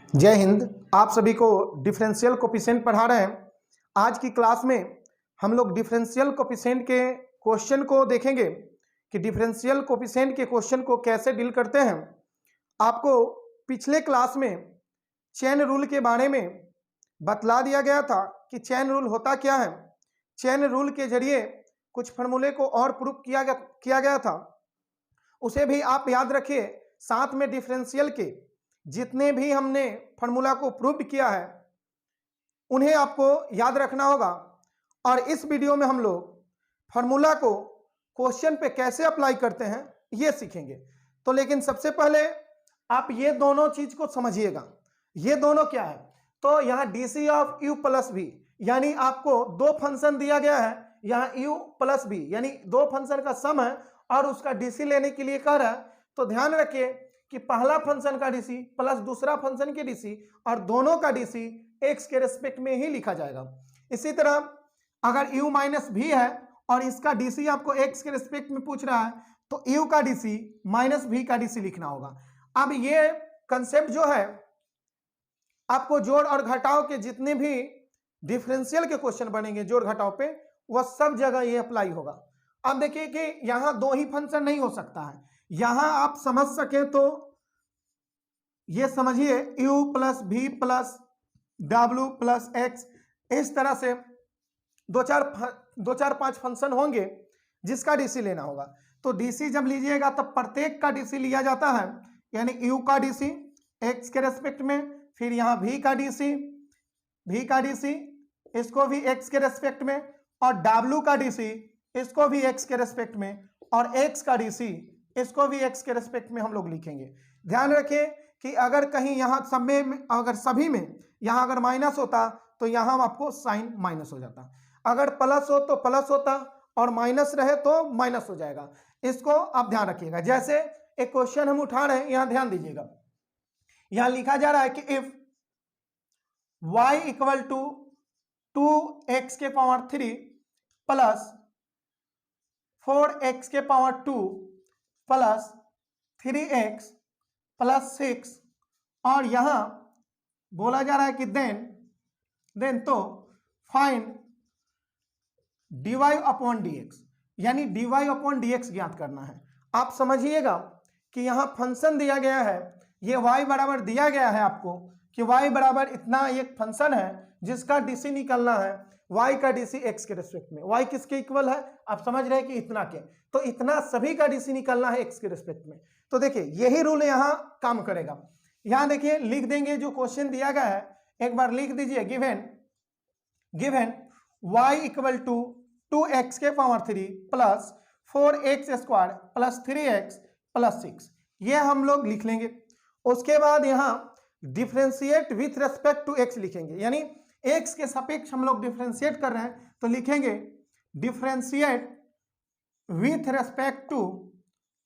जय हिंद। आप सभी को डिफरेंशियल कोफिशिएंट पढ़ा रहे हैं। आज की क्लास में हम लोग डिफरेंशियल कोफिशिएंट के क्वेश्चन को देखेंगे कि डिफरेंशियल कोफिशिएंट के क्वेश्चन को कैसे डील करते हैं। आपको पिछले क्लास में चेन रूल के बारे में बतला दिया गया था कि चेन रूल होता क्या है। चेन रूल के जरिए कुछ फार्मूले को और प्रूफ किया गया था, उसे भी आप याद रखिए। साथ में डिफरेंशियल के जितने भी हमने फार्मूला को प्रूव किया है उन्हें आपको याद रखना होगा। और इस वीडियो में हम लोग फार्मूला को क्वेश्चन पे कैसे अप्लाई करते हैं ये सीखेंगे। तो लेकिन सबसे पहले आप ये दोनों चीज को समझिएगा। ये दोनों क्या है? तो यहाँ डीसी ऑफ यू प्लस भी, यानी आपको दो फंक्शन दिया गया है, यहाँ यू प्लस भी यानी दो फंक्शन का सम है और उसका डीसी लेने के लिए कह रहा है। तो ध्यान रखिए कि पहला फंक्शन का डीसी प्लस दूसरा फंक्शन की डीसी और दोनों का डीसी एक्स के रेस्पेक्ट में ही लिखा जाएगा। इसी तरह अगर u माइनस भी है और इसका डीसी आपको एक्स के रेस्पेक्ट में पूछ रहा है तो u का डीसी माइनस भी का डीसी लिखना होगा। अब ये कंसेप्ट जो है आपको जोड़ और घटाव के जितने भी डिफरेंशियल के क्वेश्चन बनेंगे जोड़ घटाव पे, वह सब जगह ये अप्लाई होगा। अब देखिए कि यहां दो ही फंक्शन नहीं हो सकता है। यहां आप समझ सके तो ये समझिए u प्लस भी प्लस w प्लस एक्स, इस तरह से दो चार पांच फंक्शन होंगे जिसका डीसी लेना होगा। तो डीसी जब लीजिएगा तब प्रत्येक का डीसी लिया जाता है, यानी u का डीसी एक्स के रेस्पेक्ट में, फिर यहाँ v का डीसी इसको भी x के रेस्पेक्ट में, और w का डीसी इसको भी x के रेस्पेक्ट में, और x का डीसी इसको भी x के रेस्पेक्ट में हम लोग लिखेंगे। ध्यान रखें कि अगर कहीं यहाँ सब में अगर सभी में यहाँ अगर माइनस होता तो यहाँ आपको साइन माइनस हो जाता, अगर प्लस हो तो प्लस होता और माइनस रहे तो माइनस हो जाएगा। इसको आप ध्यान रखिएगा। जैसे एक क्वेश्चन हम उठा रहे हैं, यहाँ ध्यान दीजिएगा। यहाँ लिखा जा रहा है कि if y equal to 2x के पावर 3 प्लस 4x के पावर 2 प्लस 3x प्लस 6, और यहां बोला जा रहा है कि देन तो फाइंड dy अपॉन dx, यानी dy अपॉन dx ज्ञात करना है। आप समझिएगा कि यहां फंक्शन दिया गया है, ये y बराबर दिया गया है आपको कि y बराबर इतना एक फंक्शन है जिसका डीसी निकलना है, y का डीसी x के रेस्पेक्ट में। y किसके इक्वल है? आप समझ रहे हैं कि इतना के, तो इतना सभी का डीसी निकलना है x के रेस्पेक्ट में। तो देखिए यही रूल यहां काम करेगा। यहां देखिए लिख देंगे जो क्वेश्चन दिया गया है, एक बार लिख दीजिए। Given y equal to 2x के power 3 plus 4x square plus 3x plus 6, ये हम लोग लिख लेंगे। उसके बाद यहां differentiate with respect to x लिखेंगे, यानी x के सापेक्ष हम लोग डिफरेंशिएट कर रहे हैं तो लिखेंगे differentiate with respect to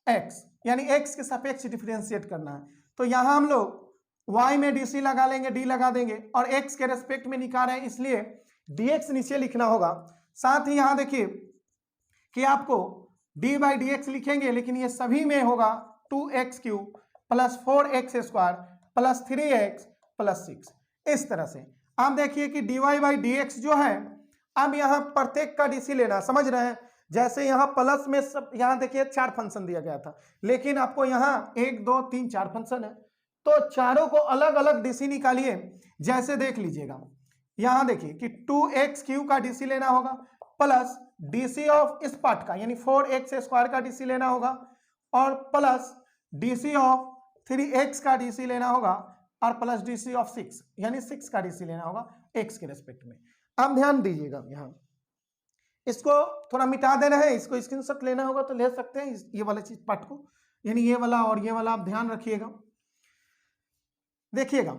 x, यानी x के सापेक्ष डिफरेंशिएट करना है। तो यहां हम लोग y में डीसी लगा लेंगे, d लगा देंगे, और x के रेस्पेक्ट में निकाल रहे हैं इसलिए dx नीचे लिखना होगा। साथ ही यहां देखिए कि आपको d बाई डी एक्स लिखेंगे, लेकिन ये सभी में होगा 2x cube plus 4x square plus 3x plus 6। इस तरह से आप देखिए कि dy बाई डी एक्स जो है, अब यहाँ प्रत्येक का डीसी लेना, समझ रहे हैं। जैसे यहाँ प्लस में सब, यहाँ देखिए 4 फंक्शन दिया गया था, लेकिन आपको यहाँ 1 2 3 4 फंक्शन है, तो चारों को अलग अलग डीसी निकालिए। जैसे देख लीजिएगा, यहाँ देखिए कि 2x क्यूब का डीसी लेना होगा प्लस डीसी ऑफ इस पार्ट का यानी 4x स्क्वायर का डीसी लेना होगा, और प्लस डीसी ऑफ 3x का डीसी लेना होगा, और प्लस डीसी ऑफ 6 यानी 6 का डीसी लेना होगा x के रेस्पेक्ट में। अब ध्यान दीजिएगा, यहाँ इसको थोड़ा मिटा देना है, इसको स्क्रीनशॉट लेना होगा तो ले सकते हैं, ये वाला चीज पार्ट को, यानी ये वाला और ये वाला आप ध्यान रखिएगा। देखिएगा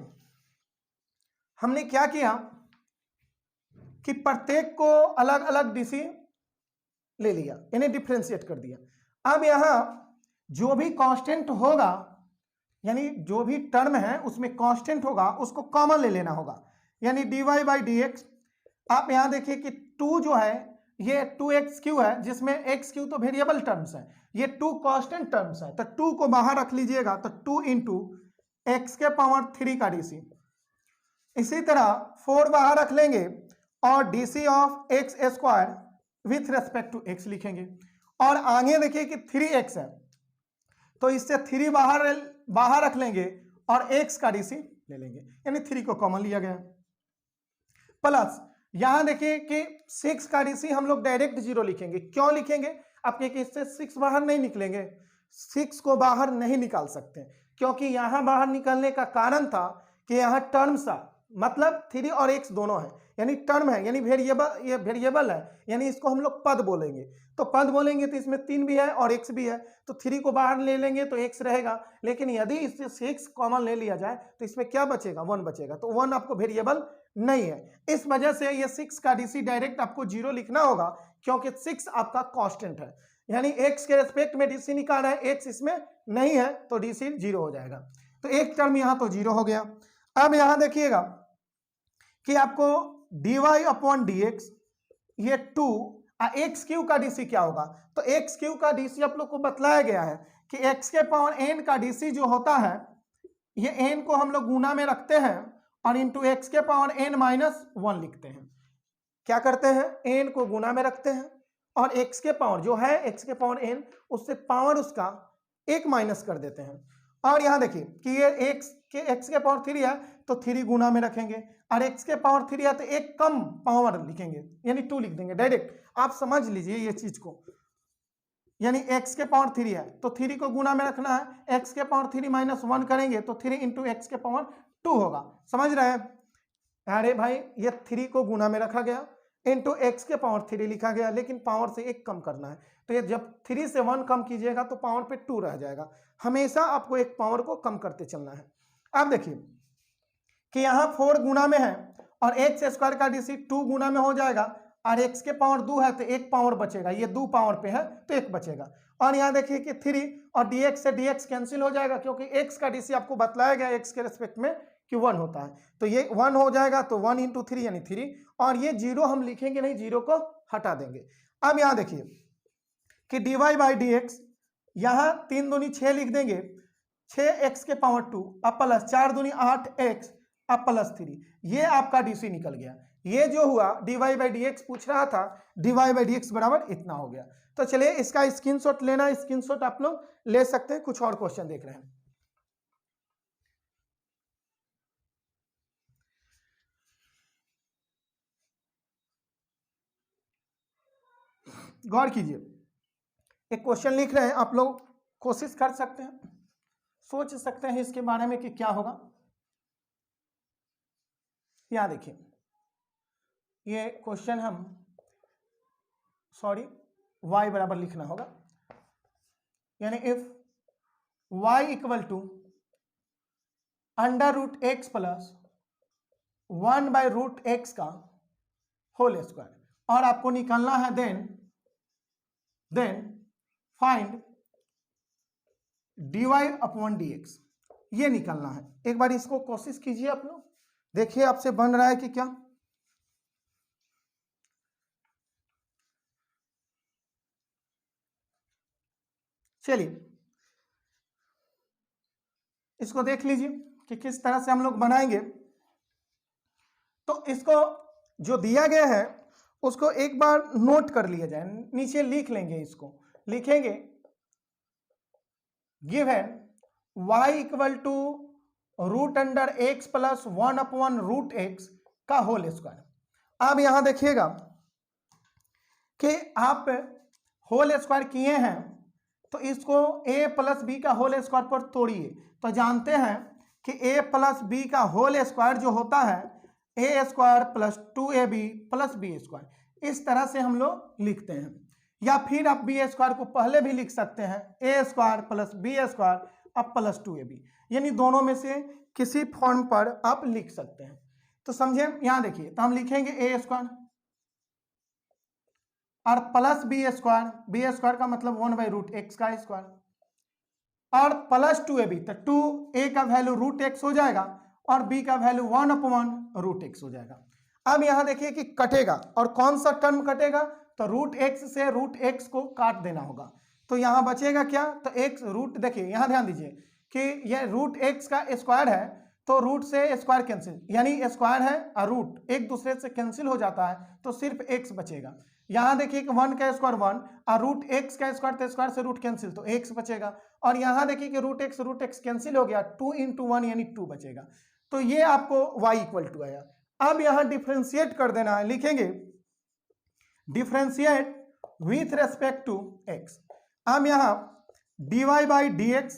हमने क्या किया कि प्रत्येक को अलग अलग डीसी ले लिया, इन्हें डिफरेंशिएट कर दिया। अब यहां जो भी कांस्टेंट होगा, यानी जो भी टर्म है उसमें कांस्टेंट होगा, उसको कॉमन ले लेना होगा, यानी dy बाई डी एक्स। आप यहां देखिए कि 2 जो है ये 2x क्यू है, जिसमें x क्यू तो वेरिएबल टर्म्स है, ये 2 कांस्टेंट टर्म्स है, तो 2 को बाहर रख लीजिएगा तो 2 इंटू एक्स के पावर 3 का डीसी। इसी तरह 4 बाहर रख लेंगे और DC of x square with respect to x लिखेंगे। और आगे देखिए कि 3x है, तो इससे 3 बाहर रख लेंगे और x का डीसी ले लेंगे, यानी 3 को कॉमन लिया गया। प्लस यहां देखिए कि 6 का डीसी हम लोग डायरेक्ट 0 लिखेंगे। क्यों लिखेंगे? आपके इससे 6 बाहर नहीं निकलेंगे, 6 को बाहर नहीं निकाल सकते, क्योंकि यहां बाहर निकलने का कारण था कि यहां टर्म सा, मतलब 3 और x दोनों है, यानी टर्म है, यानी वेरिएबल, ये वेरिएबल है, यानी इसको हम लोग पद बोलेंगे। तो पद बोलेंगे तो इसमें 3 भी है और x भी है, तो 3 को बाहर ले लेंगे तो x रहेगा। लेकिन यदि इससे 6 कॉमन ले लिया जाए तो इसमें क्या बचेगा? 1 बचेगा। तो 1 आपको वेरिएबल नहीं है, इस वजह से ये 6 का डीसी डायरेक्ट आपको 0 लिखना होगा, क्योंकि 6 आपका कांस्टेंट है, यानी x के रेस्पेक्ट में डीसी निकाल है, x इसमें नहीं है तो डीसी 0 हो जाएगा। तो एक टर्म यहां तो 0 हो गया। अब यहां देखिएगा कि आपको dy अपॉन dx, ये 2 एक्स क्यू का डीसी क्या होगा? तो एक्स क्यू का डीसी आप लोग को बतलाया गया है कि एक्स के पावर एन का डीसी जो होता है, ये एन को हम लोग गुना में रखते हैं और इंटू एक्स के पावर एन माइनस 1 लिखते हैं। क्या करते हैं? एन को गुना में रखते हैं और एक्स के पावर जो है, एक्स के पावर एन, उससे पावर उसका 1 माइनस कर देते हैं। और यहां देखिए कि ये एक्स के पावर 3 है तो 3 गुना में रखेंगे, और एक्स के पावर 3 है तो एक कम पावर लिखेंगे, यानी 2 लिख देंगे डायरेक्ट। आप समझ लीजिए ये चीज को, यानी एक्स के पावर 3 है तो 3 को गुना में रखना है, एक्स के पावर 3 माइनस 1 करेंगे तो 3 इंटू एक्स के पावर 2 होगा। समझ रहे हैं? अरे भाई ये 3 को गुना में रखा गया, इंटू एक्स के पावर 3 लिखा गया, लेकिन पावर से 1 कम करना है, तो ये जब 3 से 1 कम कीजिएगा तो पावर पे 2 रह जाएगा। हमेशा आपको एक पावर को कम करते चलना है। अब देखिए कि यहाँ 4 गुना में है और एक्स स्क्वायर का डीसी 2 गुना में हो जाएगा, और एक्स के पावर 2 है तो 1 पावर बचेगा, ये 2 पावर पे है तो 1 बचेगा। और यहाँ देखिए कि 3 और dx से dx कैंसिल हो जाएगा, क्योंकि x का डीसी आपको बतलाया गया x के रिस्पेक्ट में कि 1 होता है, तो ये 1 हो जाएगा, तो 1 इंटू 3 यानी 3, और ये 0 हम लिखेंगे नहीं, 0 को हटा देंगे। अब यहाँ देखिए कि dy बाई डी एक्स, यहाँ 3 दूनी 6 लिख देंगे, 6x के पावर 2 अब प्लस 4 दूनी 8x अब प्लस 3, ये आपका डीसी निकल गया। ये जो हुआ dy बाई डी एक्स पूछ रहा था, dy बाई डी एक्स बराबर इतना हो गया। तो चलिए इसका स्क्रीनशॉट लेना, स्क्रीनशॉट आप लोग ले सकते हैं। कुछ और क्वेश्चन देख रहे हैं, गौर कीजिए। एक क्वेश्चन लिख रहे हैं, आप लोग कोशिश कर सकते हैं, सोच सकते हैं इसके बारे में कि क्या होगा। यहां देखिए ये क्वेश्चन हम y बराबर लिखना होगा, यानी if y equal to under root x plus 1 by root x का होल स्क्वायर, और आपको निकालना है then find dy upon dx, ये निकालना है। एक बार इसको कोशिश कीजिए आप लोग, देखिए आपसे बन रहा है कि क्या। चलिए इसको देख लीजिए कि किस तरह से हम लोग बनाएंगे। तो इसको जो दिया गया है उसको एक बार नोट कर लिया जाए, नीचे लिख लेंगे, इसको लिखेंगे given y equal to root under x plus 1 upon root x का होल स्क्वायर। अब यहां देखिएगा कि आप होल स्क्वायर किए हैं तो इसको a प्लस बी का होल स्क्वायर पर तोड़िए, तो जानते हैं कि a प्लस बी का होल स्क्वायर जो होता है a square plus 2ab plus b square, इस तरह से हम लोग लिखते हैं। या फिर आप बी स्क्वायर को पहले भी लिख सकते हैं, a square plus b square अब प्लस 2ab, यानी दोनों में से किसी फॉर्म पर आप लिख सकते हैं। तो समझे, यहां देखिए, तो हम लिखेंगे a स्क्वायर और प्लस बी स्क्वायर का मतलब 1 बाई रूट एक्स का स्क्वायर, और प्लस 2ab, तो 2a का वैल्यू रूट एक्स हो जाएगा और b का वैल्यू 1 अपॉन रूट एक्स हो जाएगा। अब यहां देखिए कि कटेगा, और कौन सा टर्म कटेगा, तो रूट एक्स से रूट एक्स को काट देना होगा, तो यहां बचेगा क्या, तो एक्स रूट, देखिए यहां ध्यान दीजिए कि ये रूट एक्स का स्क्वायर है तो रूट से स्क्वायर कैंसिल, यानी स्क्वायर है और रूट एक दूसरे से कैंसिल हो जाता है तो सिर्फ एक्स बचेगा। यहाँ देखिए कि 1 का स्क्वायर 1 और रूट एक्स का स्क्वायर तो स्क्वायर से रूट कैंसिल तो एक्स बचेगा। और यहाँ देखिए कि रूट एक्स कैंसिल हो गया, 2 × 1 यानी 2 बचेगा। तो ये आपको y = आया। अब यहाँ डिफ्रेंशिएट कर देना है, लिखेंगे differentiate with respect to x। अब यहाँ dy/dx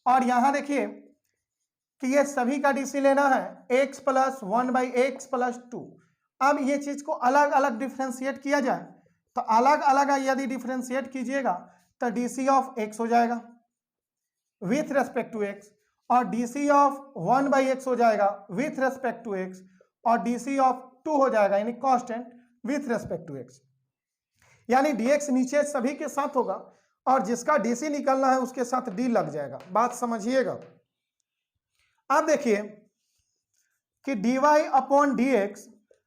और यहाँ देखिए कि ये सभी का डीसी लेना है x + 1/x + 2। अब ये चीज को अलग अलग डिफ्रेंशिएट किया जाए तो अलग अलग यदि डिफ्रेंशिएट कीजिएगा तो डी ऑफ x हो जाएगा विथ रेस्पेक्ट टू x और डी ऑफ 1/x हो जाएगा विथ रेस्पेक्ट टू x और डी ऑफ 2 हो जाएगा यानी constant with respect to x। यानी dx नीचे सभी के साथ होगा और जिसका डीसी निकलना है उसके साथ d लग जाएगा। बात समझिएगा। अब देखिए कि dy/dx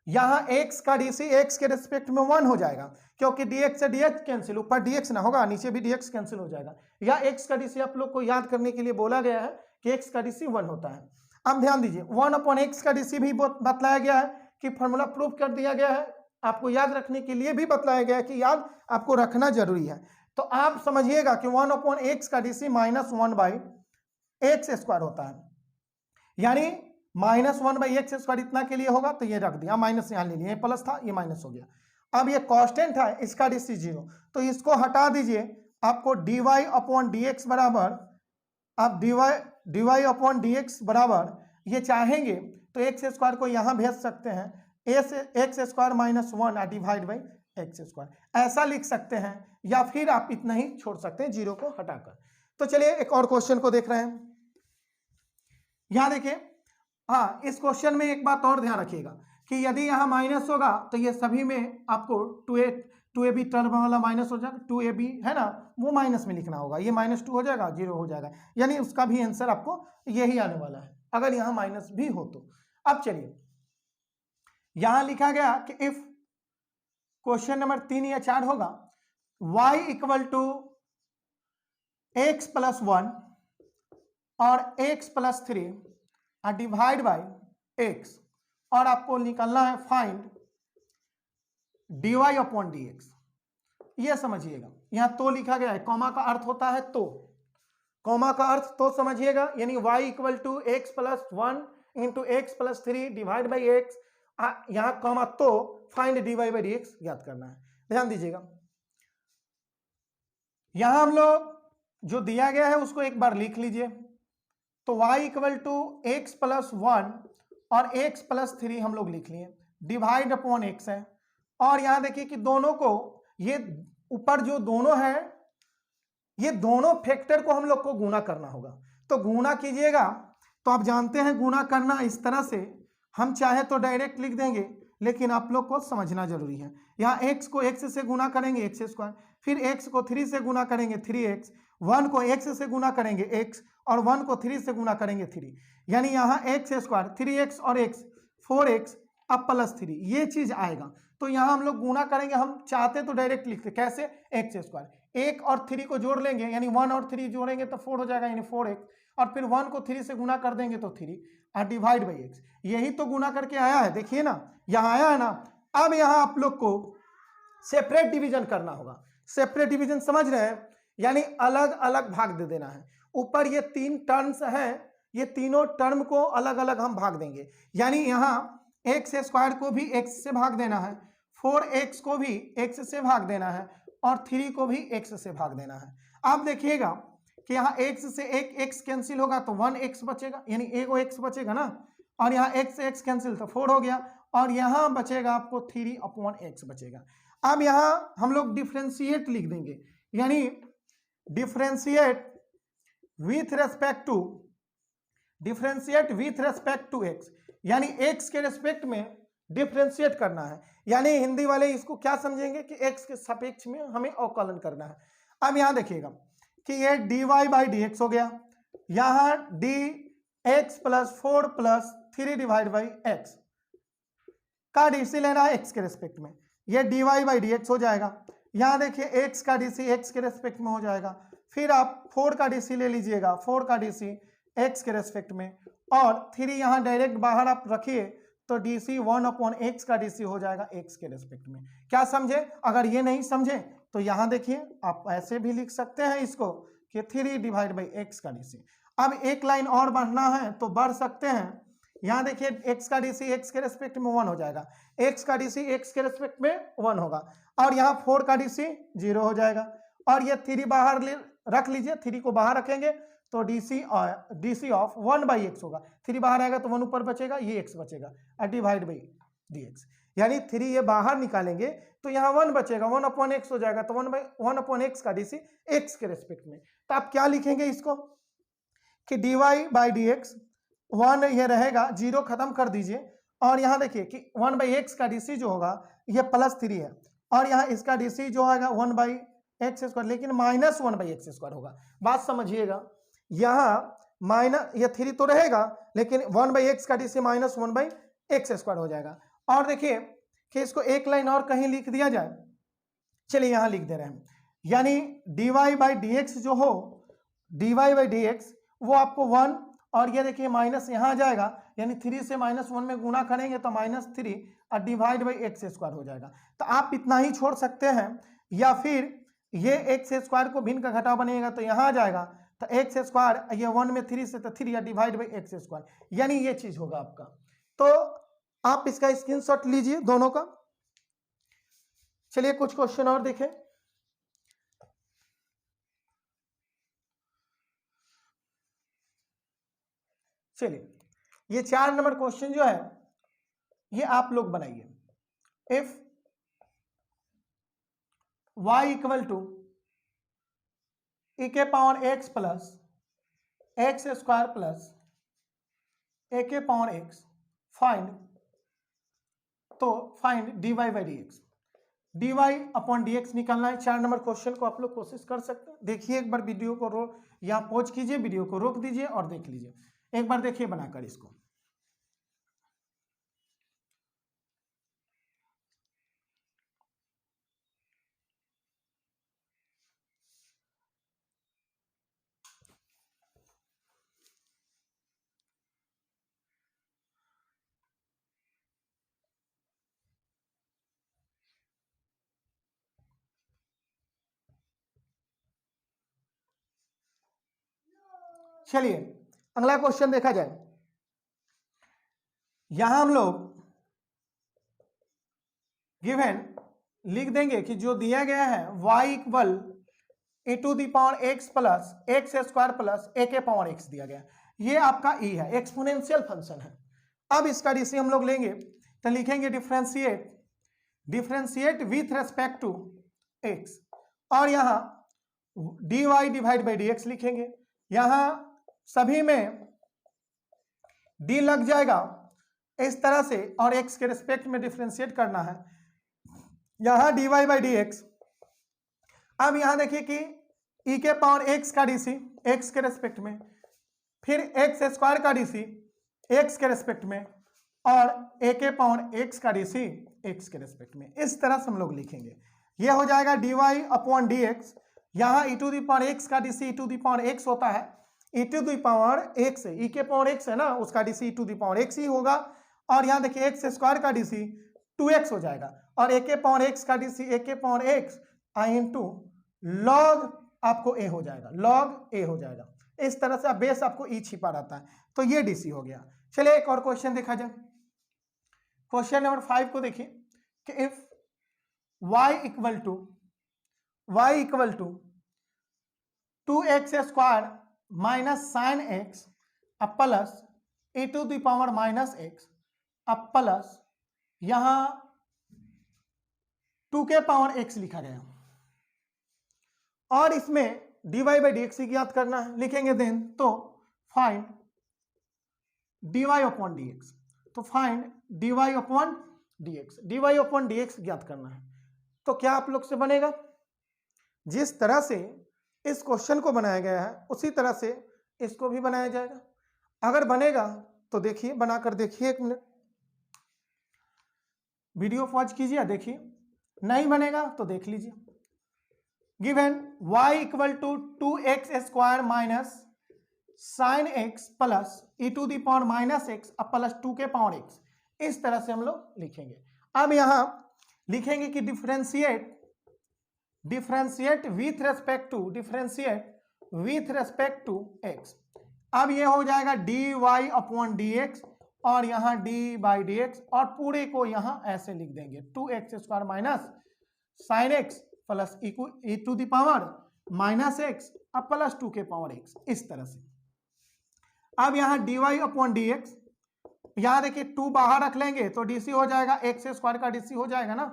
यहां x का डीसी x के रिस्पेक्ट में 1 हो जाएगा क्योंकि dx से dx कैंसिल, ऊपर dx ना होगा नीचे भी dx कैंसिल हो जाएगा। या x का डीसी आप लोग को याद करने के लिए बोला गया है कि x का डीसी 1 होता है। अब ध्यान दीजिए 1/x का डीसी भी बतलाया गया है कि फॉर्मूला प्रूफ कर दिया गया है, आपको याद रखने के लिए भी बतलाया गया है कि याद आपको रखना जरूरी है। तो आप समझिएगा कि 1/x का डीसी -1/x² होता है, यानी -1/x² इतना के लिए होगा तो ये रख दिया, माइनस यहाँ ले लिया, ये प्लस था ये माइनस हो गया। अब ये कांस्टेंट है, इसका डीसी 0 तो इसको हटा दीजिए, आपको dy/dx बराबर, आप dy/dx बराबर ये चाहेंगे तो x² को यहाँ भेज सकते हैं, x² -1 डिवाइड बाई x², ऐसा लिख सकते हैं या फिर आप इतना ही छोड़ सकते हैं 0 को हटाकर। तो चलिए एक और क्वेश्चन को देख रहे हैं। यहां देखिए, हाँ इस क्वेश्चन में एक बात और ध्यान रखिएगा कि यदि यहाँ माइनस होगा तो ये सभी में आपको 2ab टर्म वाला माइनस हो जाएगा, 2ab है ना वो माइनस में लिखना होगा, ये -2 हो जाएगा 0 हो जाएगा, यानी उसका भी आंसर आपको यही आने वाला है अगर यहाँ माइनस भी हो तो। अब चलिए यहां लिखा गया कि इफ क्वेश्चन नंबर 3 या 4 होगा y = x + 1 और x + 3 डिवाइड बाई x और आपको निकालना है फाइंड dy/dx। ये समझिएगा यहां तो लिखा गया है, कॉमा का अर्थ होता है तो, कॉमा का अर्थ तो समझिएगा, यानी y = x + 1 × x + 3 divide by x, यहां कॉमा तो फाइंड dy/dx याद करना है। ध्यान दीजिएगा यहां हम लोग जो दिया गया है उसको एक बार लिख लीजिए। तो y = x + 1 और x + 3 हम लोग लिख लिए, डिवाइड अपॉन x है। और यहां देखिए कि दोनों को, ये ऊपर जो दोनों है ये दोनों फैक्टर को हम लोग को गुणा करना होगा। तो गुणा कीजिएगा तो आप जानते हैं गुणा करना इस तरह से, हम चाहे तो डायरेक्ट लिख देंगे लेकिन आप लोग को समझना जरूरी है। यहाँ x को x से गुणा करेंगे x², फिर x को 3 से गुणा करेंगे 3x, 1 को x से गुणा करेंगे x और 1 को 3 से गुणा करेंगे 3, यानी यहाँ x² 3x और x 4x अब +3 ये चीज आएगा। तो यहाँ हम लोग गुणा करेंगे, हम चाहते तो डायरेक्ट लिखते कैसे, x², 1 और 3 को जोड़ लेंगे यानी 1 और 3 जोड़ेंगे तो 4 हो जाएगा यानी 4x, और फिर 1 को 3 से गुणा कर देंगे तो 3 और डिवाइड बाई x, यही तो गुणा करके आया है, देखिए ना यहाँ आया है ना। अब यहाँ आप लोग को सेपरेट डिवीजन करना होगा, सेपरेट डिवीजन समझ रहे हैं, यानी अलग अलग भाग दे देना है। ऊपर ये 3 टर्म्स हैं, ये तीनों टर्म को अलग अलग हम भाग देंगे, यानी यहाँ x² को भी x से भाग देना है, 4x को भी x से भाग देना है और 3 को भी x से भाग देना है। आप देखिएगा कि यहाँ x से एक x कैंसिल होगा तो 1x बचेगा, यानी एगो x बचेगा ना, और यहाँ x से x कैंसिल तो 4 हो गया, और यहाँ बचेगा आपको 3/x बचेगा। अब यहाँ हम लोग डिफ्रेंशिएट लिख देंगे, यानी differentiate with respect to x, यानी x के रेस्पेक्ट में डिफ्रेंशिएट करना है, यानी हिंदी वाले इसको क्या समझेंगे कि x के सापेक्ष में हमें अवकलन करना है। अब यहाँ देखिएगा कि ये dy/dx हो गया, यहाँ dx + 4 + 3 डिवाइड बाई x का डीसी लेना है x के रेस्पेक्ट में, ये dy/dx हो जाएगा। यहाँ देखिए x का डीसी x के रेस्पेक्ट में हो जाएगा, फिर आप 4 का DC ले लीजिएगा, 4 का DC x के रेस्पेक्ट में, और 3 यहाँ डायरेक्ट बाहर आप रखिए तो DC 1/x का DC हो जाएगा x के रेस्पेक्ट में। क्या समझे? अगर ये नहीं समझे तो यहाँ देखिए आप ऐसे भी लिख सकते हैं इसको कि 3/x का DC। अब एक लाइन और बढ़ना है तो बढ़ सकते हैं। यहाँ देखिए x का DC x के रेस्पेक्ट में 1 हो जाएगा, x का DC x के रेस्पेक्ट में 1 होगा, और यहाँ 4 का DC 0 हो जाएगा, और ये 3 बाहर रख लीजिए, 3 को बाहर रखेंगे तो DC ऑफ 1/x होगा। 3 बाहर आएगा तो 1 ऊपर बचेगा, ये x बचेगा, /dx। यानी 3 ये बाहर निकालेंगे तो यहाँ 1 बचेगा, 1/x हो जाएगा, तो 1/x का DC x के रेस्पेक्ट में। तो आप क्या लिखेंगे इसको कि dy/dx 1 ये रहेगा, 0 खत्म कर दीजिए, और यहाँ देखिए कि 1/x का DC जो होगा ये +3 है, और यहाँ इसका DC जो होगा 1/x², लेकिन -1/x² होगा। बात समझिएगा, यहाँ माइनस ये 3 तो रहेगा, लेकिन 1/x का DC -1/x² हो जाएगा। और देखिए कि इसको एक लाइन और कहीं लिख दिया जाए, चलिए यहाँ लिख दे रहे हैं, यानी dy/dx जो हो, dy/dx वो आपको 1, और ये देखिए माइनस यहाँ आ जाएगा, यानी 3 से -1 में गुना करेंगे तो -3 और /x² हो जाएगा। तो आप इतना ही छोड़ सकते हैं, या फिर ये x² को भिन्न का घटाव बनेगा तो यहाँ आ जाएगा, तो x², ये 1 में 3 से तो 3 या /x², यानी ये चीज होगा आपका। तो आप इसका स्क्रीनशॉट लीजिए दोनों का। चलिए कुछ क्वेश्चन और देखें। चलिए ये 4 नंबर क्वेश्चन जो है ये आप लोग बनाइए। If y equal to e⁻x plus x² plus a⁻x find, तो फाइंड dy/dx। dy/dx निकालना है। 4 नंबर क्वेश्चन को आप लोग कोशिश कर सकते हैं। देखिए एक बार वीडियो को यहाँ पॉज कीजिए, वीडियो को रोक दीजिए और देख लीजिए, एक बार देखिए बनाकर इसको। चलिए अगला क्वेश्चन देखा जाए। यहां हम लोग गिवन लिख देंगे कि जो दिया गया है y equal e⁻x plus x² plus a⁻x दिया गया, ये आपका e है, एक्सपोनेंशियल फंक्शन है। अब इसका DC हम लोग लेंगे तो लिखेंगे differentiate with respect to x, और यहां dy/dx लिखेंगे। यहां सभी में d लग जाएगा इस तरह से, और x के रेस्पेक्ट में डिफरेंशिएट करना है। यहां dy/dx, अब यहां देखिए कि e⁻x का DC x के रेस्पेक्ट में, फिर x² का DC x के रेस्पेक्ट में, और a⁻x का DC x के रेस्पेक्ट में। इस तरह से हम लोग लिखेंगे। यह हो जाएगा dy/dx। यहाँ e⁻x का DC e⁻x होता है, e⁻x है, e⁻x है ना, उसका DC e⁻x ही होगा, और यहाँ देखिए x² का DC 2x हो जाएगा, और a⁻x का DC a⁻x इंटू log आपको a हो जाएगा, log a हो जाएगा। इस तरह से बेस आपको e छिपा रहता है, तो ये DC हो गया। चलिए एक और क्वेश्चन देखा जाए। क्वेश्चन नंबर 5 को देखिए कि if y equal to 2x² minus sine x अब प्लस e⁻x अब प्लस यहां 2x लिखा गया, और इसमें dy/dx ज्ञात करना है। लिखेंगे देन तो फाइंड dy/dx, तो फाइंड dy/dx ज्ञात करना है। तो क्या आप लोग से बनेगा? जिस तरह से इस क्वेश्चन को बनाया गया है उसी तरह से इसको भी बनाया जाएगा। अगर बनेगा तो देखिए, बनाकर देखिए, 1 मिनट वीडियो पॉज कीजिए, देखिए। नहीं बनेगा तो देख लीजिए। Given y equal to 2x square minus sine x plus e to the power minus x अब प्लस 2 के पावर एक्स, इस तरह से हम लोग लिखेंगे। अब यहां लिखेंगे कि differentiate with respect to x. अब ये हो जाएगा d y upon d x और यहां डी बाई डी एक्स और पूरे को यहां ऐसे लिख देंगे 2x square minus sine x plus e to the power minus x अब प्लस 2 के पावर एक्स, इस तरह से। अब यहां d y upon d x, यहां देखिए 2 बाहर रख लेंगे तो डीसी हो जाएगा, एक्स स्क्वायर का डीसी हो जाएगा ना।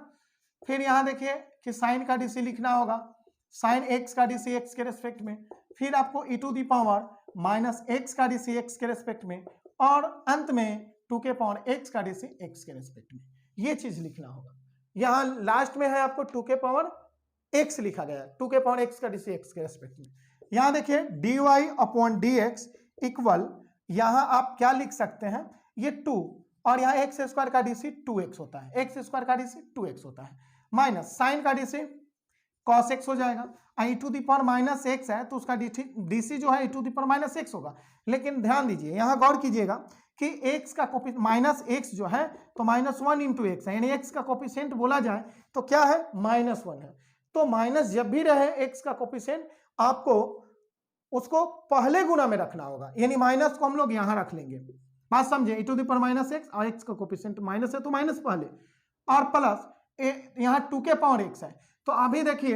फिर यहां देखिए कि साइन का डीसी लिखना होगा, साइन एक्स का डीसी एक्स के रेस्पेक्ट में, फिर आपको e to the power minus x का डीसी एक्स के रेस्पेक्ट में और अंत में 2 के पावर एक्स का डीसी एक्स के रेस्पेक्ट में, ये चीज लिखना होगा। यहां लास्ट में है आपको 2 के पावर एक्स लिखा गया है, 2 के पावर एक्स का डीसी एक्स के रेस्पेक्ट में। यहां देखिए d y upon d x equal, यहां आप क्या लिख सकते हैं, ये 2 और यहां एक्स स्क्वायर का डीसी 2x होता है, एक्स स्क्वायर का डीसी 2x होता है, माइनस साइन का डीसी cos x हो जाएगा, e to the power minus x है तो उसका डीसी जो है e to the power minus x होगा। लेकिन ध्यान दीजिए, यहां गौर कीजिएगा कि x का कोफिशिएंट माइनस एक्स जो है तो -1 इंटू एक्स है, यानी x का कोफिशिएंट बोला जाए तो क्या है, -1 है। तो माइनस जब भी रहे x का कोफिशिएंट आपको उसको पहले गुना में रखना होगा, यानी माइनस को हम लोग यहां रख लेंगे, बात समझे, e to the power minus x और x का कोफिशिएंट माइनस है तो माइनस पहले और प्लस यहां 2 के पावर एक्स है। तो अभी देखिए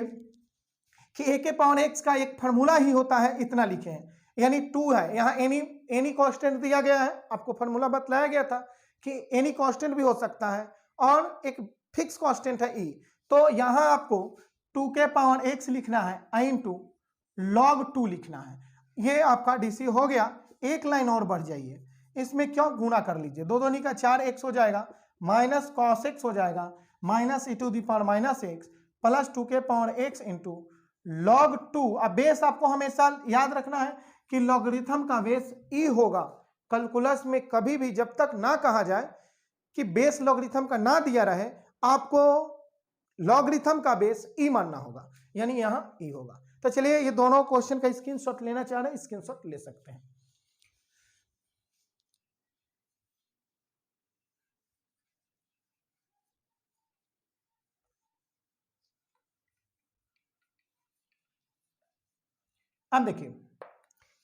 कि a के पावर x का एक फार्मूला ही होता है, इतना लिखे हैं, यानी 2 है, यहाँ एनी कांस्टेंट दिया गया है, आपको फार्मूला बतलाया गया था कि एनी कांस्टेंट भी हो सकता है और एक फिक्स कांस्टेंट है e। तो यहां आपको 2 के पावर x लिखना है इंटू log 2 लिखना है, ये आपका डीसी हो गया। एक लाइन और बढ़ जाइए, इसमें क्यों गुना कर लीजिए, 2 दूनी का 4x हो जाएगा, माइनस cos x हो जाएगा, minus e to the power minus x plus 2 के पावर x इंटू log 2। अब बेस आपको हमेशा याद रखना है कि लॉगरिथम का बेस e होगा। कैलकुलस में कभी भी जब तक ना कहा जाए कि बेस लॉगरिथम का ना दिया रहे, आपको लॉगरिथम का बेस e मानना होगा, यानी यहां e होगा। तो चलिए ये दोनों क्वेश्चन का स्क्रीनशॉट लेना चाह रहे हैं, स्क्रीनशॉट ले सकते हैं। अब देखिए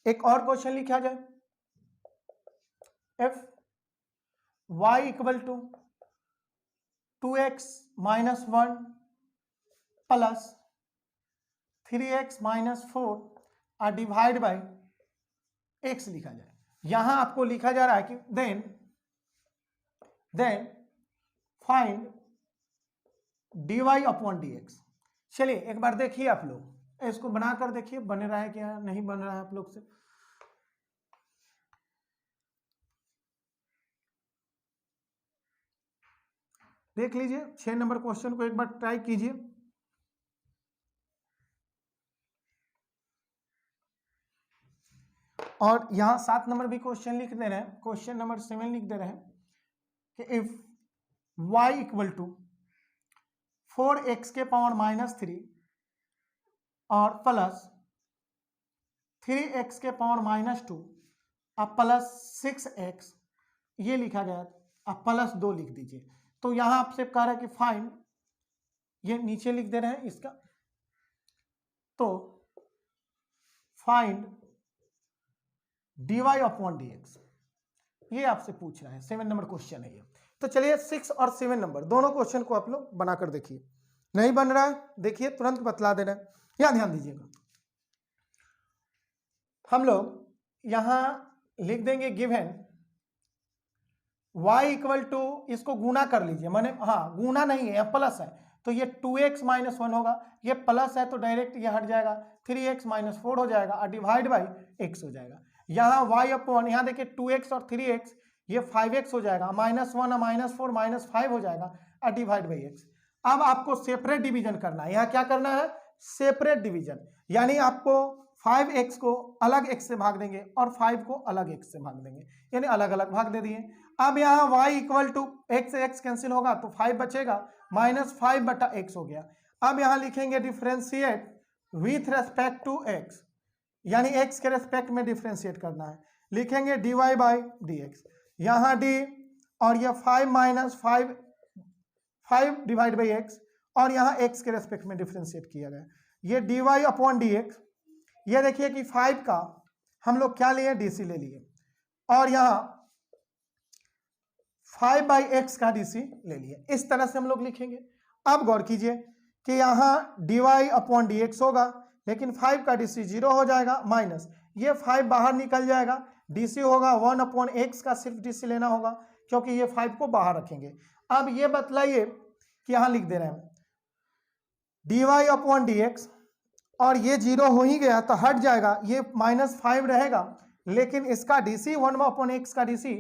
एक और क्वेश्चन लिखा जाए, if y equal to 2x minus 1 plus 3x minus 4 और डिवाइड बाई x लिखा जाए। यहां आपको लिखा जा रहा है कि then find dy upon dx। चलिए एक बार देखिए, आप लोग इसको बनाकर देखिए बन रहा है क्या, नहीं बन रहा है आप लोग से। देख लीजिए 6 नंबर क्वेश्चन को एक बार ट्राई कीजिए। और यहां 7 नंबर भी क्वेश्चन लिख दे रहे हैं, क्वेश्चन नंबर 7 लिख दे रहे हैं कि if y equal to 4x के पावर माइनस 3 और प्लस 3x के पावर माइनस 2 अब प्लस 6x, ये लिखा गया, अब प्लस 2 लिख दीजिए। तो यहां आपसे कह रहा है कि फाइंड, ये नीचे लिख दे रहे हैं इसका, तो फाइंड dy अपॉन dx, ये आपसे पूछ रहा है, 7 नंबर क्वेश्चन है ये। तो चलिए 6 और 7 नंबर दोनों क्वेश्चन को आप लोग बनाकर देखिए। नहीं बन रहा है देखिए तुरंत बतला दे रहे हैं, यहां ध्यान दीजिएगा। हम लोग यहां लिख देंगे गिवन y इक्वल टू, इसको गुना कर लीजिए, माने हाँ गुना नहीं है प्लस है, तो ये 2x माइनस 1 होगा, ये प्लस है तो डायरेक्ट ये हट जाएगा, 3x माइनस 4 हो जाएगा और डिवाइड बाई x हो जाएगा। यहाँ y अपॉन, यहाँ देखिए 2x और 3x, ये 5x हो जाएगा, -1 और -4 -5 हो जाएगा और डिवाइड बाई x। अब आपको सेपरेट डिवीजन करना है, यहाँ क्या करना है, सेपरेट डिवीजन, यानी आपको 5x को अलग x से भाग देंगे और 5 को अलग x से भाग देंगे, यानी अलग अलग भाग दे दिए। अब यहाँ y इक्वल टू x से x कैंसिल होगा तो 5 बचेगा, -5 बटा x हो गया। अब यहाँ लिखेंगे differentiate with respect to x, यानी एक्स के रेस्पेक्ट में डिफ्रेंशिएट करना है। लिखेंगे dy बाई डी एक्स, यहाँ डी और ये 5 माइनस 5 डिवाइड बाई एक्स, और यहाँ एक्स के रेस्पेक्ट में डिफ्रेंशिएट किया गया। ये dy अपॉन डी एक्स, ये देखिए कि 5 का हम लोग क्या लिए, डी सी ले लिए, और यहाँ 5 बाई एक्स का डी सी ले लिए। इस तरह से हम लोग लिखेंगे। अब गौर कीजिए कि यहाँ dy अपॉन डी एक्स होगा, लेकिन 5 का डी सी 0 हो जाएगा, माइनस ये 5 बाहर निकल जाएगा, डी सी होगा 1 अपॉन एक्स का सिर्फ डी सी लेना होगा, क्योंकि ये 5 को बाहर रखेंगे। अब ये बतलाइए कि यहाँ लिख दे रहे हैं dy अपॉन डी एक्स, और ये 0 हो ही गया तो हट जाएगा, ये -5 रहेगा, लेकिन इसका डी सी 1 अपॉन एक्स का D C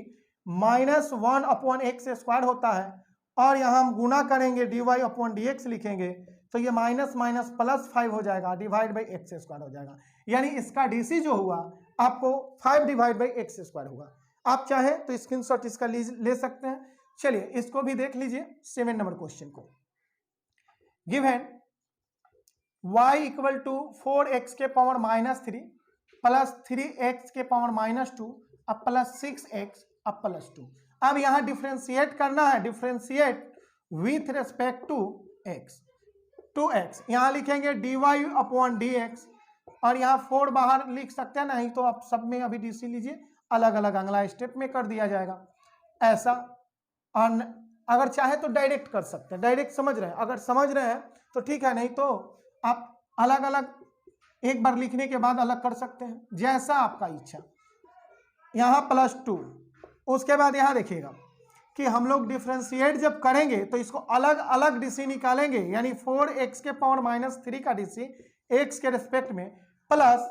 -1 upon x square होता है, और यहाँ हम गुना करेंगे dy अपॉन डी एक्स लिखेंगे तो ये माइनस माइनस प्लस 5 हो जाएगा, डिवाइड बाई एक्स स्क्वायर हो जाएगा, यानी इसका डीसी जो हुआ आपको 5 डिवाइड बाई एक्स स्क्वायर होगा। आप चाहें तो स्क्रीनशॉट इसका ले सकते हैं। चलिए इसको भी देख लीजिए 7 नंबर क्वेश्चन को। Given y equal to 4x के पावर -3 प्लस 3x के पावर -2 अब प्लस 6x अब प्लस 2। अब यहाँ डिफ्रेंशिएट करना है, differentiate with respect to x, 2x यहाँ लिखेंगे dy अपॉन डी एक्स, और यहाँ 4 बाहर लिख सकते हैं, नहीं तो आप सब में अभी डीसी लीजिए, अलग अलग अगला स्टेप में कर दिया जाएगा ऐसा। और अगर चाहे तो डायरेक्ट कर सकते हैं, डायरेक्ट समझ रहे हैं, अगर समझ रहे हैं तो ठीक है, नहीं तो आप अलग अलग एक बार लिखने के बाद अलग कर सकते हैं, जैसा आपका इच्छा। यहाँ +2, उसके बाद यहाँ देखिएगा कि हम लोग डिफ्रेंशिएट जब करेंगे तो इसको अलग अलग डीसी निकालेंगे, यानी 4x के पावर -3 का डीसी x के रिस्पेक्ट में, प्लस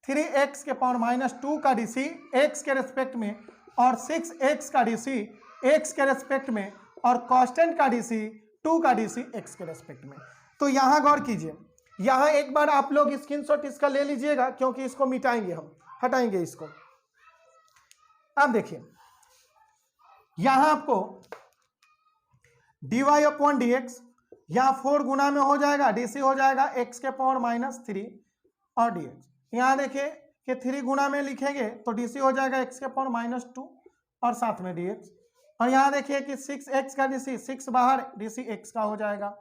3x के पावर -2 का डीसी x के रिस्पेक्ट में, और 6x का डीसी x के रिस्पेक्ट में, और कांस्टेंट का डीसी 2 का डीसी x के रिस्पेक्ट में। तो यहाँ गौर कीजिए, यहाँ एक बार आप लोग स्क्रीनशॉट इसका ले लीजिएगा, क्योंकि इसको मिटाएंगे हम, हटाएंगे इसको। अब देखिए यहां आपको dy अपॉन डी एक्स, यहाँ 4 गुना में हो जाएगा, डीसी हो जाएगा x के पावर -3 और dx। यहाँ देखिए कि 3 गुना में लिखेंगे तो डीसी हो जाएगा x के पावर -2 और साथ में dx, और यहाँ देखिए कि 6x का डीसी, 6 बाहर, डीसी x का हो जाएगा,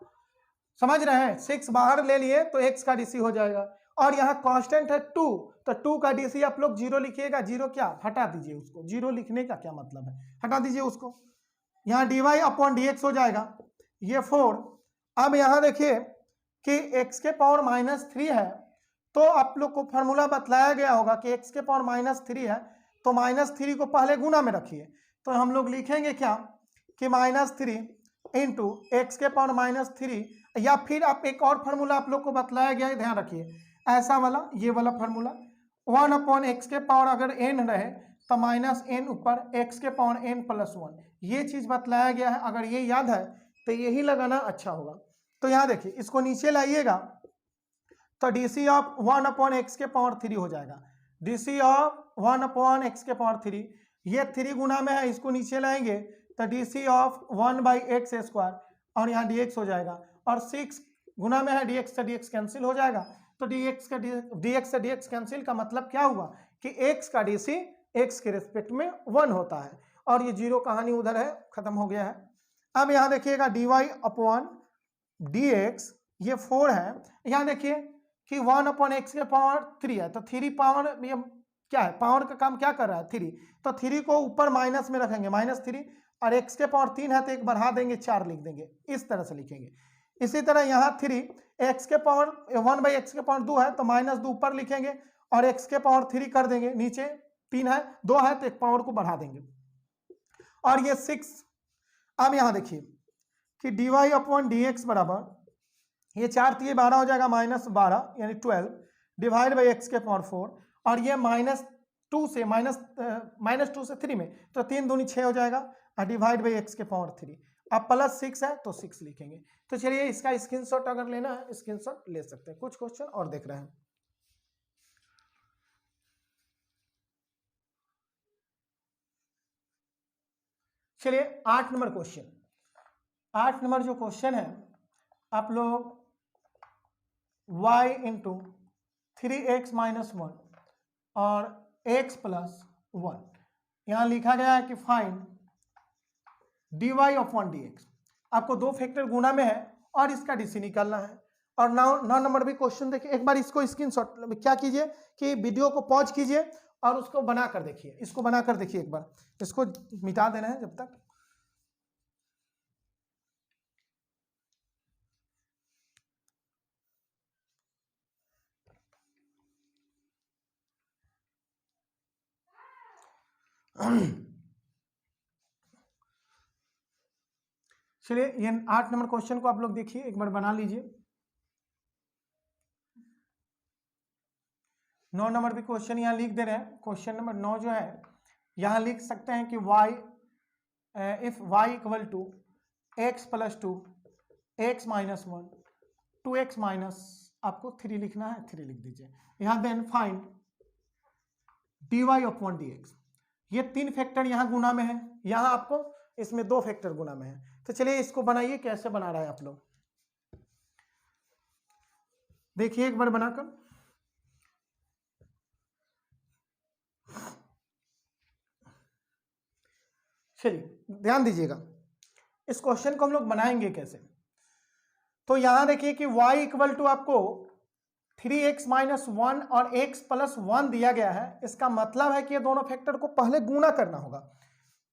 समझ रहे हैं, 6 बाहर ले लिए तो x का डीसी हो जाएगा, और यहाँ कांस्टेंट है 2, तो 2 का डीसी आप लोग 0 लिखिएगा, 0 क्या, हटा दीजिए उसको, 0 लिखने का क्या मतलब है, हटा दीजिए उसको। यहाँ dy अपॉन डी एक्स हो जाएगा, ये 4। अब यहाँ देखिए कि x के पावर -3 है, तो आप लोग को फार्मूला बतलाया गया होगा कि x के पावर -3 है तो -3 को पहले गुना में रखिए, तो हम लोग लिखेंगे क्या कि -3 इंटू एक्स के पावर -3, या फिर आप एक और फार्मूला आप लोग को बतलाया गया है, ध्यान रखिए, ऐसा वाला, ये वाला फार्मूला 1 अपॉन एक्स के पावर अगर n रहे तो -n ऊपर x के पावर n+1, ये चीज बतलाया गया है। अगर ये याद है तो यही लगाना अच्छा होगा। तो यहाँ देखिए इसको नीचे लाइएगा तो डीसी ऑफ 1 अपॉन एक्स के पावर 3 हो जाएगा, डीसी ऑफ 1 अपॉन एक्स के पावर 3, ये 3 गुना में है, इसको नीचे लाएंगे तो डीसी ऑफ 1/x स्क्वायर, और यहाँ dx हो जाएगा, और 6 गुना में है, dx से dx कैंसिल हो जाएगा, तो dx से dx कैंसिल का मतलब क्या हुआ कि x का डीसी x के रिस्पेक्ट में 1 होता है, और ये 0 कहानी उधर है, खत्म हो गया है। अब यहाँ देखिएगा dy अपॉन dx, ये 4 है, यहाँ देखिए कि 1 अपॉन एक्स के पावर 3 है, तो 3 पावर, ये क्या है, पावर का काम क्या कर रहा है 3, तो 3 को ऊपर माइनस में रखेंगे, -3, और x के पावर 3 है तो एक बढ़ा देंगे, 4 लिख देंगे, इस तरह से लिखेंगे। इसी तरह यहाँ 3 x के पावर 1/x के पावर 2 है तो -2 ऊपर लिखेंगे, और x के पावर 3 कर देंगे, नीचे 3 है, 2 है तो एक पावर को बढ़ा देंगे, और ये 6। अब यहाँ देखिए कि dy अपॉन डी एक्स बराबर, ये 4 तो ये 12 हो जाएगा, -12 यानी 12 डिवाइड बाई एक्स के पावर 4, और ये -2 से 3 में, तो 3 दूनी 6 हो जाएगा, और डिवाइड बाई एक्स के पावर 3, अब +6 है तो 6 लिखेंगे। तो चलिए इसका स्क्रीनशॉट अगर लेना है स्क्रीनशॉट ले सकते हैं। कुछ क्वेश्चन और देख रहे हैं। चलिए 8 नंबर क्वेश्चन, 8 नंबर जो क्वेश्चन है आप लोग y इंटू 3x माइनस 1 और x प्लस 1। यहाँ लिखा गया है कि फाइंड dy अपॉन dx। आपको दो फैक्टर गुना में है और इसका डीसी निकालना है। और 9 नंबर भी क्वेश्चन देखिए, एक बार इसको स्क्रीनशॉट क्या कीजिए कि वीडियो को पॉज कीजिए और उसको बनाकर देखिए, इसको बनाकर देखिए एक बार, इसको मिटा देना है जब तक। चलिए ये 8 नंबर क्वेश्चन को आप लोग देखिए, एक बार बना लीजिए। 9 नंबर भी क्वेश्चन यहाँ लिख दे रहे हैं। क्वेश्चन नंबर 9 जो है यहाँ लिख सकते हैं कि y if y equal to x plus 2 x minus 1 2x minus आपको 3 लिखना है, 3 लिख दीजिए यहाँ। Then find dy upon dx। ये 3 फैक्टर यहाँ गुना में है, यहाँ आपको इसमें 2 फैक्टर गुना में है। तो चलिए इसको बनाइए, कैसे बना रहा है आप लोग देखिए एक बार बनाकर। चलिए ध्यान दीजिएगा, इस क्वेश्चन को हम लोग बनाएंगे कैसे। तो यहां देखिए कि y इक्वल टू आपको 3x माइनस 1 और x प्लस 1 दिया गया है। इसका मतलब है कि ये दोनों फैक्टर को पहले गुना करना होगा,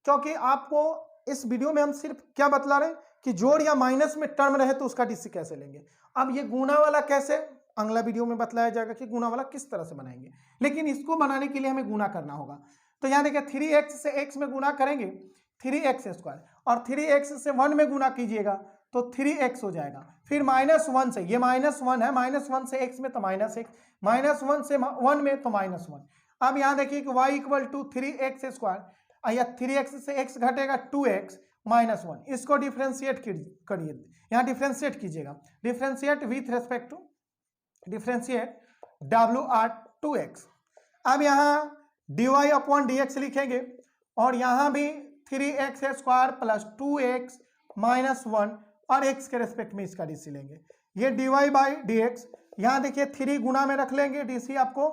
क्योंकि आपको इस वीडियो में हम सिर्फ क्या बतला रहे हैं कि जोड़ या माइनस में टर्म रहे तो उसका डीसी कैसे लेंगे। अब ये गुना वाला कैसे, अगला वीडियो में बतलाया जाएगा कि गुना वाला किस तरह से बनाएंगे, लेकिन इसको बनाने के लिए हमें गुना करना होगा। तो यहाँ देखिए 3x से x में गुना करेंगे 3x स्क्वायर, और 3x से 1 में गुना कीजिएगा तो 3x हो जाएगा। फिर -1 से, ये -1 है, -1 से x में तो -x, -1 से 1 में तो -1। अब यहाँ देखिए कि y equal to 3x square, या 3x से x घटेगा 2x माइनस 1। इसको डिफ्रेंशिएट करिए, यहाँ डिफ्रेंशिएट कीजिएगा, differentiate with respect to differentiate WR2x। अब यहाँ dy अपॉन dx लिखेंगे और यहाँ भी 3x square plus 2x minus 1 और x के रेस्पेक्ट में इसका डीसी लेंगे। ये dy बाई dx, यहाँ देखिए 3 गुना में रख लेंगे, डीसी आपको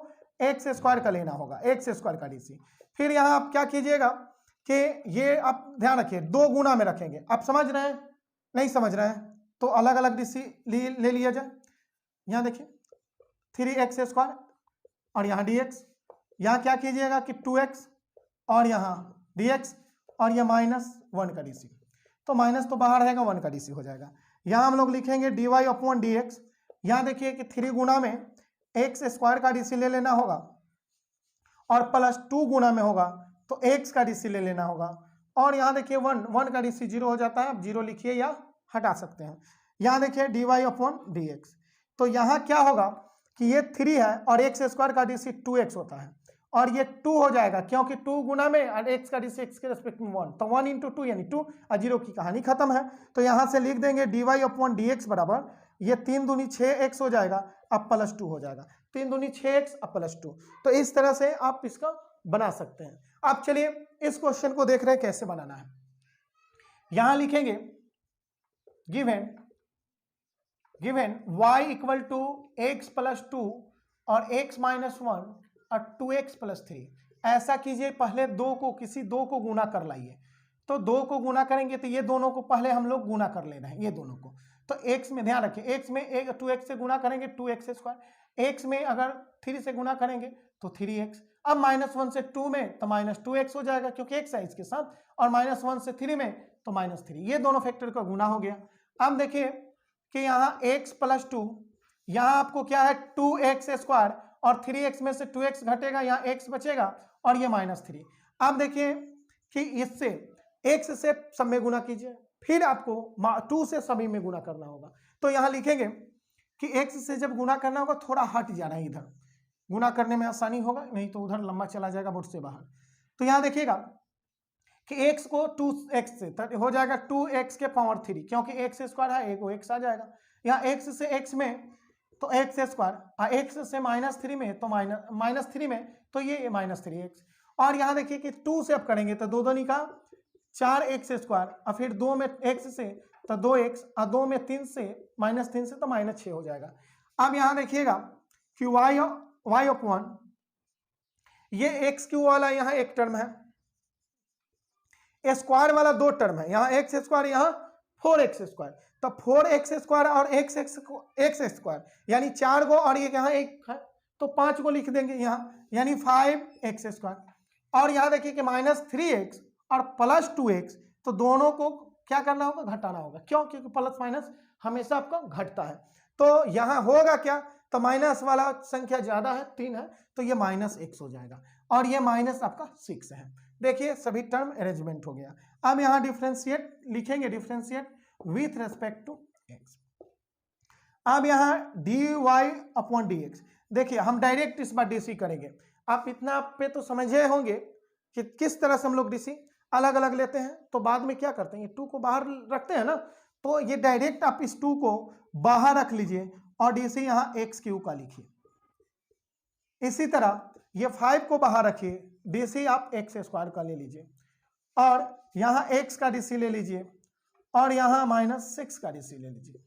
x स्क्वायर का लेना होगा, x स्क्वायर का डीसी। फिर यहाँ आप क्या कीजिएगा कि ये आप ध्यान रखिए 2 गुना में रखेंगे। आप समझ रहे हैं, नहीं समझ रहे हैं तो अलग अलग डीसी ले लिया जाए। यहाँ देखिए 3x स्क्वायर और यहाँ dx, यहाँ क्या कीजिएगा कि 2x और यहाँ dx और यह -1 का डीसी, तो माइनस तो बाहर रहेगा, 1 का डीसी हो जाएगा। यहाँ हम लोग लिखेंगे dy अपॉन dx। यहाँ देखिए कि 3 गुना में x स्क्वायर का डीसी ले लेना होगा और प्लस 2 गुना में होगा तो x का डीसी ले लेना होगा। और यहाँ देखिए 1 का डीसी 0 हो जाता है, आप 0 लिखिए या हटा सकते हैं। यहाँ देखिए dy अपॉन dx, तो यहाँ क्या होगा कि ये 3 है और x स्क्वायर का डीसी 2x होता है और ये 2 हो जाएगा, क्योंकि 2 गुना में और x का डीसी x के रेस्पेक्ट में 1, तो 1 इंटू 2 यानी 2 और 0 की कहानी खत्म है। तो यहाँ से लिख देंगे dy अपॉन dx बराबर, ये 3 दूनी 6x हो जाएगा, अब प्लस 2 हो जाएगा, 3 दूनी 6x अब प्लस 2। तो इस तरह से आप इसका बना सकते हैं। अब चलिए इस क्वेश्चन को देख रहे हैं कैसे बनाना है। यहां लिखेंगे given y equal to x plus 2 और x माइनस 1 और 2x प्लस 3। ऐसा कीजिए, पहले किसी दो को गुना कर लाइए। तो 2 को गुना करेंगे तो ये दोनों को पहले हम लोग गुना कर ले रहे हैं, ये दोनों को। तो x में ध्यान रखिए, x में 2x से गुना करेंगे 2x स्क्वायर, x में अगर 3 से गुना करेंगे तो 3x। अब -1 से 2 में तो -2x हो जाएगा, क्योंकि x है इसके साथ, और -1 से 3 में तो -3। ये दोनों फैक्टर का गुना हो गया। अब देखिए कि यहाँ x प्लस 2, यहाँ आपको क्या है 2x स्क्वायर और 3x में से 2x घटेगा, यहाँ x बचेगा और ये -3। अब देखिए कि इससे x से सब में गुना कीजिए, फिर आपको 2 से सभी में गुना करना होगा। तो यहाँ लिखेंगे कि x से जब गुना करना होगा थोड़ा हट जाना है, इधर गुना करने में आसानी होगा, नहीं तो उधर लंबा चला जाएगा बोर्ड से बाहर। तो यहाँ देखिएगा कि x को 2x से हो जाएगा 2x के पावर 3, क्योंकि x स्क्वायर है, एक x आ जाएगा। यहाँ x से x में तो x स्क्वायर, x से -3 में तो -3 में तो ये -3x। और यहाँ देखिए कि 2 से अब करेंगे तो 2 दूनी का 4x स्क्वायर, और फिर 2 में x से तो 2x, और 2 में 3 से -3 से तो -6 हो जाएगा। अब यहां देखिएगा कि y अपॉन ये एक्स क्यू वाला यहाँ एक टर्म है, स्क्वायर वाला दो टर्म है, यहाँ एक्स स्क्वायर, यहाँ 4x स्क्वायर, तो 4x स्क्वायर और एक्स स्क्वायर यानी 4 गो, और ये यहाँ एक है तो 5 को लिख देंगे यहाँ, यानी 5x स्क्वायर। और यहाँ देखिए कि -3x और +2x, तो दोनों को क्या करना होगा, घटाना होगा। क्यों? क्योंकि प्लस माइनस हमेशा आपका घटता है। तो यहाँ होगा क्या, तो माइनस वाला संख्या ज्यादा है, 3 है, तो ये -x हो जाएगा, और ये माइनस आपका 6 है। देखिए सभी टर्म अरेंजमेंट हो गया। अब यहाँ डिफरेंशिएट लिखेंगे, differentiate with respect to x। अब यहाँ dy/dx, देखिए हम डायरेक्ट इस बार dc करेंगे। आप इतना पे तो समझे होंगे कि किस तरह से हम लोग dc अलग अलग लेते हैं, तो बाद में क्या करते हैं, ये 2 को बाहर रखते हैं ना, तो ये डायरेक्ट आप इस 2 को बाहर रख लीजिए और dc यहाँ x³ का लिखिए। इसी तरह ये 5 को बाहर रखिए, dc आप x² का ले लीजिए, और यहाँ x का dc ले लीजिए, और यहाँ -6 का dc ले लीजिए,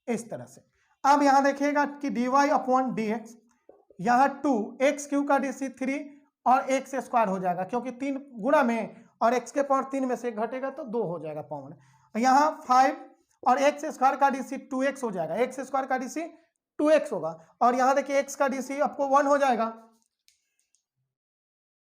इस तरह से। अब यहाँ देखिएगा कि dy/dx, यहाँ 2 x³ का dc 3 और x² हो जाएगा, क्योंकि 3 गुणा में और x के पावर 3 में से घटेगा तो 2 हो जाएगा पावर। यहाँ 5 और x² का dc 2x हो जाएगा, x² का dc 2x होगा, और यहाँ देखिए x का dc आपको 1 हो जाएगा,